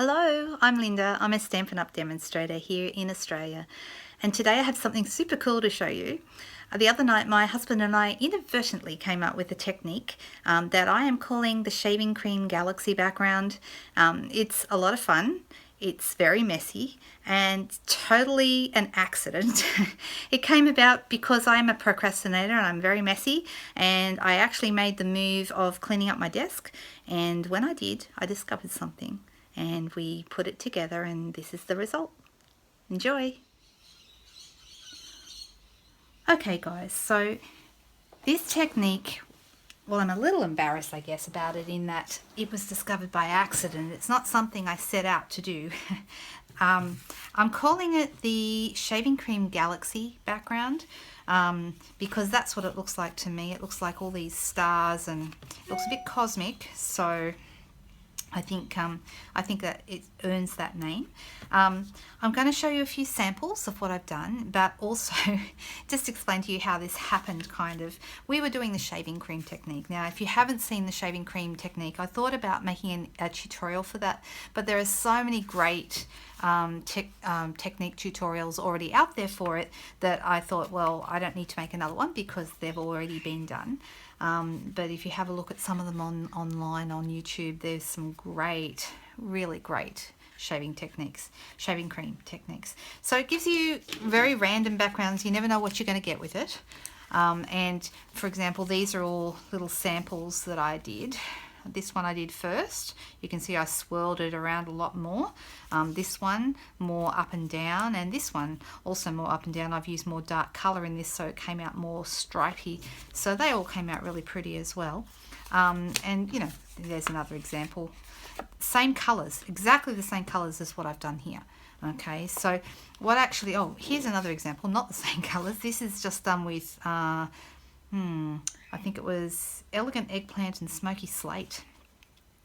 Hello, I'm Linda. I'm a Stampin' Up! Demonstrator here in Australia, and today I have something super cool to show you. The other night my husband and I inadvertently came up with a technique that I am calling the Shaving Cream Galaxy background. It's a lot of fun. It's very messy and totally an accident. It came about because I'm a procrastinator and I'm very messy, and I actually made the move of cleaning up my desk, and when I did, I discovered something. And we put it together, and this is the result. Enjoy! Okay guys, so this technique, well, I'm a little embarrassed I guess about it in that it was discovered by accident. It's not something I set out to do. I'm calling it the Shaving Cream Galaxy background because that's what it looks like to me. It looks like all these stars and it looks a bit cosmic, so I think that it earns that name. I'm going to show you a few samples of what I've done, but also just explain to you how this happened kind of. We were doing the shaving cream technique. Now, if you haven't seen the shaving cream technique, I thought about making a tutorial for that, but there are so many great technique tutorials already out there for it that I thought, well, I don't need to make another one because they've already been done. But if you have a look at some of them online on YouTube, there's some great, really great shaving cream techniques. So it gives you very random backgrounds. You never know what you're going to get with it. And for example, these are all little samples that I did. This one I did first. You can see I swirled it around a lot more. This one more up and down, and this one also more up and down. I've used more dark color in this, so it came out more stripy. So they all came out really pretty as well. And you know, there's another example. Same colors, exactly the same colors as what I've done here. Okay, so what actually, oh, here's another example, not the same colors. This is just done with I think it was Elegant Eggplant and Smoky Slate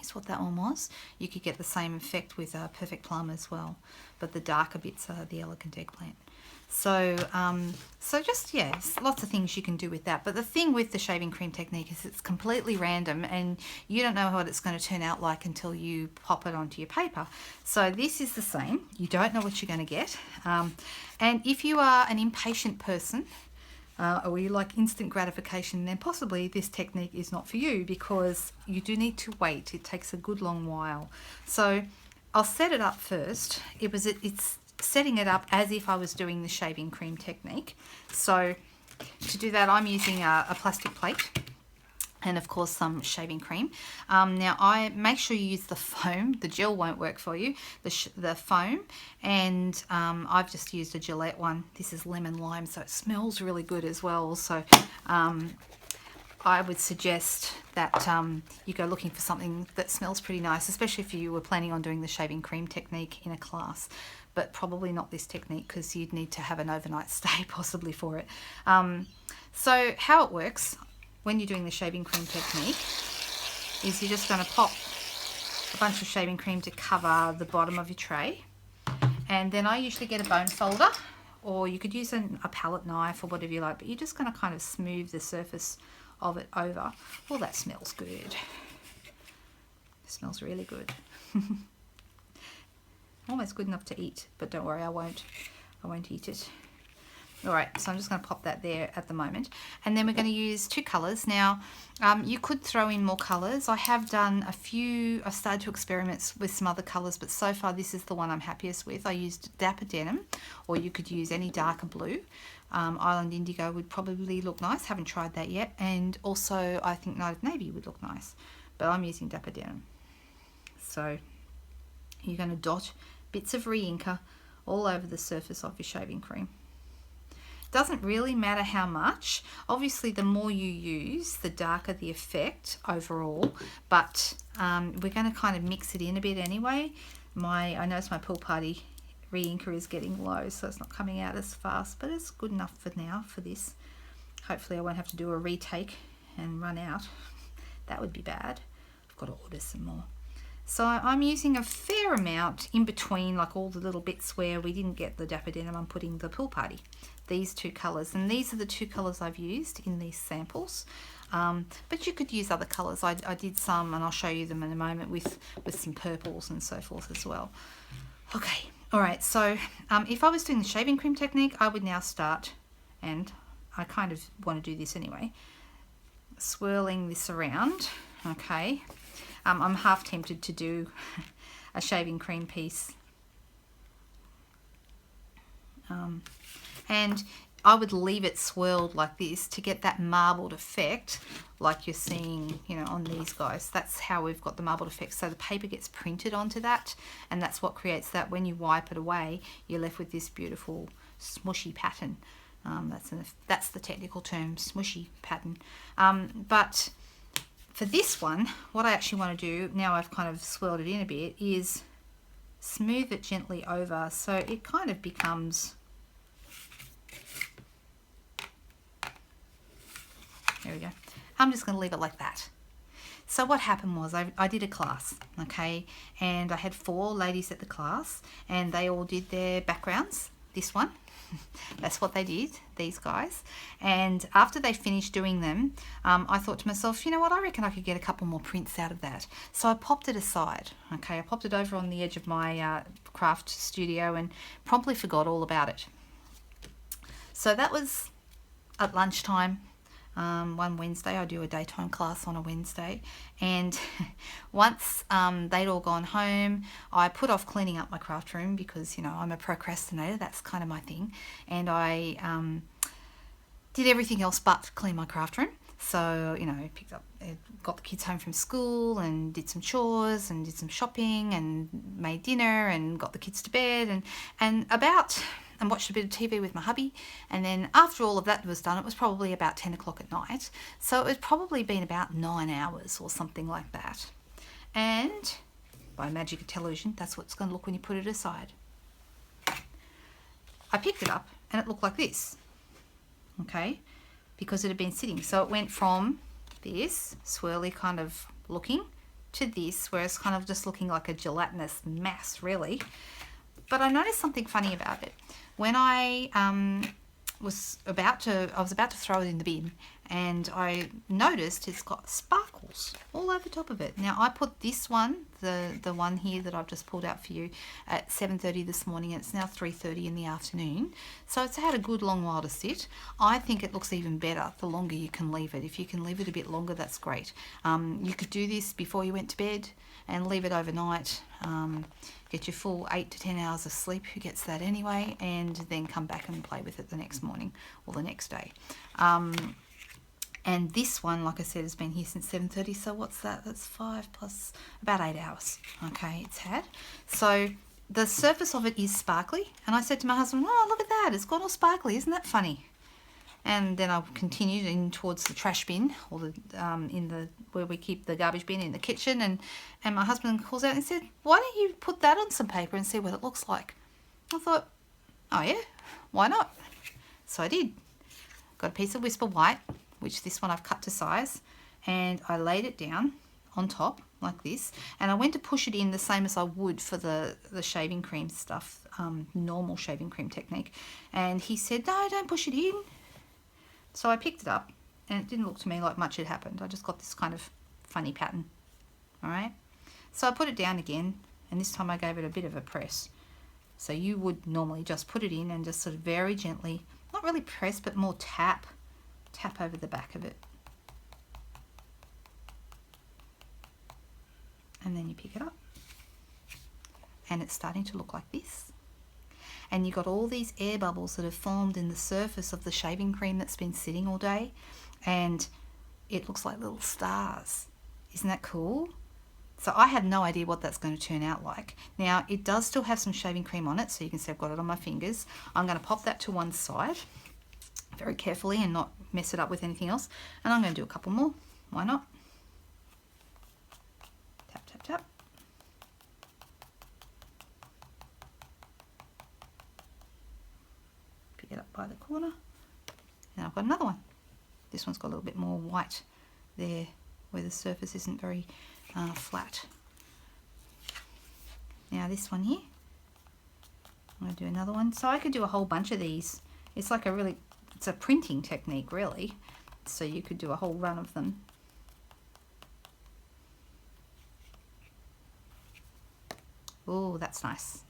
is what that one was. You could get the same effect with Perfect Plum as well, but the darker bits are the Elegant Eggplant. So so just, yeah, lots of things you can do with that. But the thing with the shaving cream technique is it's completely random, and you don't know what it's going to turn out like until you pop it onto your paper. So this is the same. You don't know what you're going to get. And if you are an impatient person, or you like instant gratification, then possibly this technique is not for you because you do need to wait. It takes a good long while. So I'll set it up first. It's setting it up as if I was doing the shaving cream technique. So to do that, I'm using a plastic plate and of course some shaving cream. Now I make sure you use the foam. The gel won't work for you. The foam, and I've just used a Gillette one. This is lemon lime, so it smells really good as well. So I would suggest that you go looking for something that smells pretty nice, especially if you were planning on doing the shaving cream technique in a class, but probably not this technique because you'd need to have an overnight stay possibly for it. So how it works when you're doing the shaving cream technique is you're just going to pop a bunch of shaving cream to cover the bottom of your tray, and then I usually get a bone folder, or you could use a palette knife or whatever you like, but you're just going to kind of smooth the surface of it over. Oh, that smells good. It smells really good. Almost good enough to eat, but don't worry, I won't eat it. Alright, so I'm just going to pop that there at the moment. And then we're going to use two colours. Now, you could throw in more colours. I have done a few, I've started to experiment with some other colours, but so far this is the one I'm happiest with. I used Dapper Denim, or you could use any darker blue. Island Indigo would probably look nice. Haven't tried that yet. And also, I think Night of Navy would look nice. But I'm using Dapper Denim. So, you're going to dot bits of re-inker all over the surface of your shaving cream. Doesn't really matter how much. Obviously, the more you use, the darker the effect overall. But we're going to kind of mix it in a bit anyway. I notice my Pool Party re-inker is getting low, so it's not coming out as fast, but it's good enough for now for this. Hopefully, I won't have to do a retake and run out. That would be bad. I've got to order some more. So I'm using a fair amount in between, like all the little bits where we didn't get the Dapper Denim. I'm putting the Pool Party, these two colours, and these are the two colours I've used in these samples. But you could use other colours. I did some, and I'll show you them in a moment, with some purples and so forth as well. Okay, all right, so if I was doing the shaving cream technique, I would now start, and I kind of want to do this anyway, swirling this around. Okay, I'm half tempted to do a shaving cream piece, and I would leave it swirled like this to get that marbled effect like you're seeing, you know, on these guys. That's how we've got the marbled effect. So the paper gets printed onto that, and that's what creates that. When you wipe it away, you're left with this beautiful smushy pattern. That's the technical term, smushy pattern. But for this one, what I actually want to do, now I've kind of swirled it in a bit, is smooth it gently over so it kind of becomes... There we go. I'm just going to leave it like that. So what happened was I did a class, okay, and I had 4 ladies at the class, and they all did their backgrounds. This one, that's what they did, these guys. And after they finished doing them, I thought to myself, you know what, I reckon I could get a couple more prints out of that. So I popped it aside, okay, I popped it over on the edge of my craft studio and promptly forgot all about it. So that was at lunchtime. One Wednesday, I do a daytime class on a Wednesday, and once they'd all gone home, I put off cleaning up my craft room because, you know, I'm a procrastinator, that's kind of my thing, and I did everything else but clean my craft room. So, you know, got the kids home from school and did some chores and did some shopping and made dinner and got the kids to bed and watched a bit of TV with my hubby. And then after all of that was done, it was probably about 10 o'clock at night. So it had probably been about 9 hours or something like that. And by magic of television, that's what it's going to look when you put it aside. I picked it up and it looked like this, okay, because it had been sitting. So it went from this swirly kind of looking to this, where it's kind of just looking like a gelatinous mass, really. But I noticed something funny about it. When I was about to throw it in the bin, and I noticed it's got sparkles all over the top of it. Now I put this one, the one here that I've just pulled out for you, at 7:30 this morning, and it's now 3:30 in the afternoon. So it's had a good long while to sit. I think it looks even better the longer you can leave it. If you can leave it a bit longer, that's great. You could do this before you went to bed and leave it overnight. Get your full 8 to 10 hours of sleep. Who gets that anyway? And then come back and play with it the next morning or the next day. And this one, like I said, has been here since 7:30. So what's that? That's 5 plus about 8 hours. Okay, it's had. So the surface of it is sparkly. And I said to my husband, oh, look at that. It's got all sparkly. Isn't that funny? And then I continued in towards the trash bin, or the where we keep the garbage bin in the kitchen. And my husband calls out and said, why don't you put that on some paper and see what it looks like? I thought, oh yeah, why not? So I did. Got a piece of Whisper White, which this one I've cut to size, and I laid it down on top like this, and I went to push it in the same as I would for the shaving cream stuff, normal shaving cream technique. And he said, no, don't push it in. So I picked it up, and it didn't look to me like much had happened. I just got this kind of funny pattern. All right. So I put it down again, and this time I gave it a bit of a press. So you would normally just put it in and just sort of very gently, not really press, but more tap over the back of it. And then you pick it up. And it's starting to look like this. And you've got all these air bubbles that have formed in the surface of the shaving cream that's been sitting all day, and it looks like little stars. Isn't that cool? So I have no idea what that's going to turn out like. Now it does still have some shaving cream on it, so you can see I've got it on my fingers. I'm going to pop that to one side very carefully and not mess it up with anything else, and I'm going to do a couple more. Why not? Tap, tap, tap. It up by the corner, and I've got another one. This one's got a little bit more white there where the surface isn't very flat. Now this one here, I'm going to do another one. So I could do a whole bunch of these. It's like it's a printing technique really, so you could do a whole run of them. Oh, that's nice.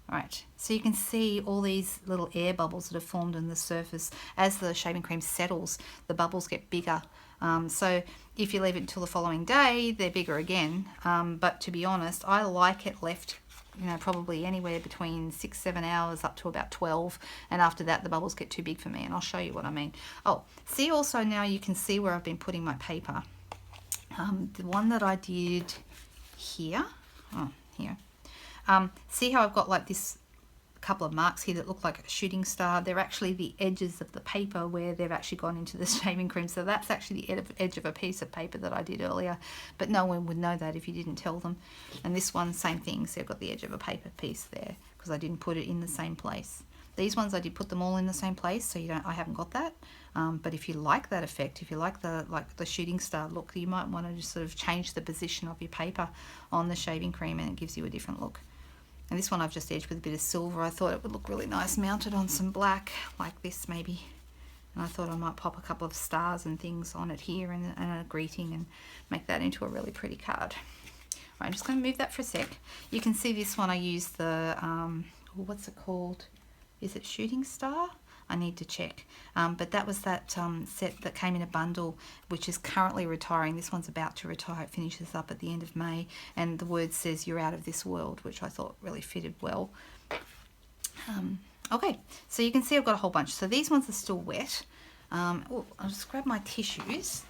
All right, so you can see all these little air bubbles that have formed on the surface. As the shaving cream settles, the bubbles get bigger. So if you leave it until the following day, they're bigger again. But to be honest, I like it left, you know, probably anywhere between 6-7 hours up to about 12. And after that, the bubbles get too big for me. And I'll show you what I mean. Oh, see also now you can see where I've been putting my paper. The one that I did here, here. See how I've got like this couple of marks here that look like a shooting star? They're actually the edges of the paper where they've actually gone into the shaving cream. So that's actually the edge of a piece of paper that I did earlier, but no one would know that if you didn't tell them. And this one, same thing. So I've got the edge of a paper piece there because I didn't put it in the same place. These ones I did put them all in the same place, so I haven't got that. But if you like that effect, if you like the shooting star look, you might want to just sort of change the position of your paper on the shaving cream, and it gives you a different look. And this one I've just edged with a bit of silver. I thought it would look really nice mounted on some black like this maybe. And I thought I might pop a couple of stars and things on it here and a greeting and make that into a really pretty card. Right, I'm just going to move that for a sec. You can see this one I used the, what's it called? Is it Shooting Star? I need to check. But that was that set that came in a bundle, which is currently retiring. This one's about to retire. It finishes up at the end of May. And the word says you're out of this world, which I thought really fitted well. Okay, so you can see I've got a whole bunch. So these ones are still wet. I'll just grab my tissues.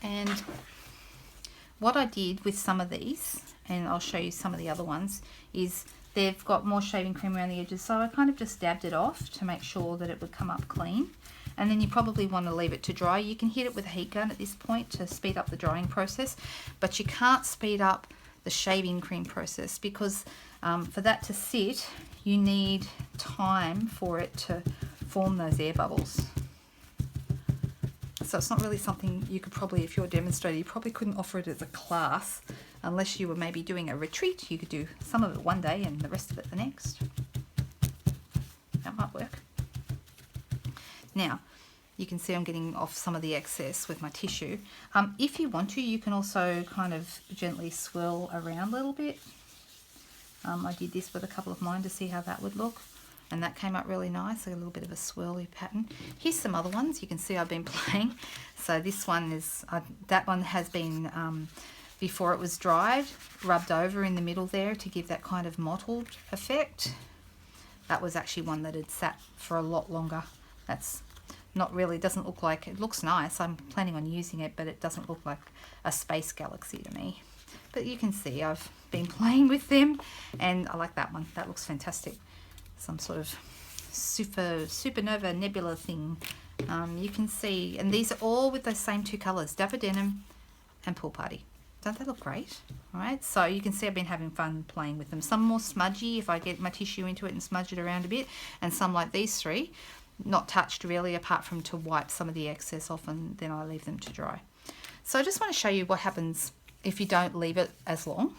And what I did with some of these, and I'll show you some of the other ones, is they've got more shaving cream around the edges, so I kind of just dabbed it off to make sure that it would come up clean. And then you probably want to leave it to dry. You can hit it with a heat gun at this point to speed up the drying process, but you can't speed up the shaving cream process because for that to sit, you need time for it to form those air bubbles. So it's not really something you could probably, if you're a demonstrator, you probably couldn't offer it as a class unless you were maybe doing a retreat. You could do some of it one day and the rest of it the next. That might work. Now, you can see I'm getting off some of the excess with my tissue. If you want to, you can also kind of gently swirl around a little bit. I did this with a couple of mine to see how that would look. And that came out really nice, like a little bit of a swirly pattern. Here's some other ones. You can see I've been playing. So this one is, that one has been, before it was dried, rubbed over in the middle there to give that kind of mottled effect. That was actually one that had sat for a lot longer. That's not really, doesn't look like, it looks nice. I'm planning on using it, but it doesn't look like a space galaxy to me. But you can see I've been playing with them, and I like that one. That looks fantastic. Some sort of supernova nebula thing. You can see, and these are all with those same two colours, Dapper Denim and Pool Party. Don't they look great? All right, so you can see I've been having fun playing with them. Some more smudgy if I get my tissue into it and smudge it around a bit, and some like these three, not touched really apart from to wipe some of the excess off, and then I leave them to dry. So I just want to show you what happens if you don't leave it as long.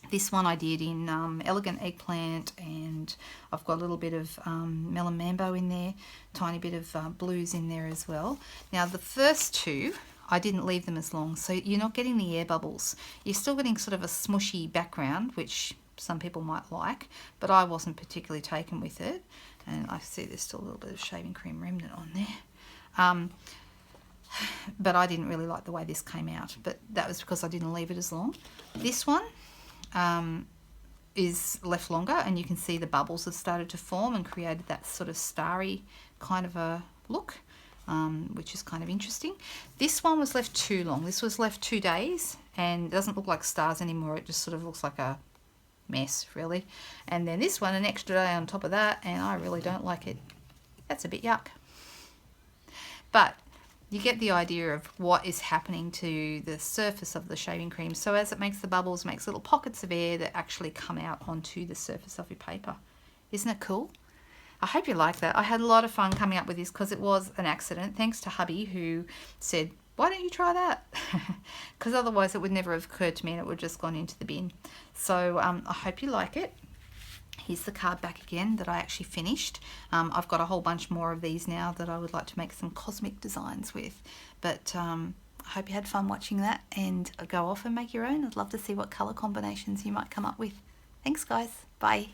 This one I did in Elegant Eggplant, and I've got a little bit of Melon Mambo in there, tiny bit of blues in there as well. Now the first two, I didn't leave them as long, so you're not getting the air bubbles. You're still getting sort of a smushy background, which some people might like, but I wasn't particularly taken with it. And I see there's still a little bit of shaving cream remnant on there. But I didn't really like the way this came out, but that was because I didn't leave it as long. This one is left longer, and you can see the bubbles have started to form and created that sort of starry kind of a look, which is kind of interesting. This one was left too long. This was left 2 days, and it doesn't look like stars anymore. It just sort of looks like a mess, really. And then this one, an extra day on top of that, and I really don't like it. That's a bit yuck. But you get the idea of what is happening to the surface of the shaving cream. So as it makes the bubbles, makes little pockets of air that actually come out onto the surface of your paper. Isn't it cool? I hope you like that. I had a lot of fun coming up with this because it was an accident, thanks to hubby, who said, why don't you try that? Because otherwise it would never have occurred to me, and it would have just gone into the bin. So I hope you like it. Here's the card back again that I actually finished. I've got a whole bunch more of these now that I would like to make some cosmic designs with. But I hope you had fun watching that, and go off and make your own. I'd love to see what colour combinations you might come up with. Thanks guys. Bye.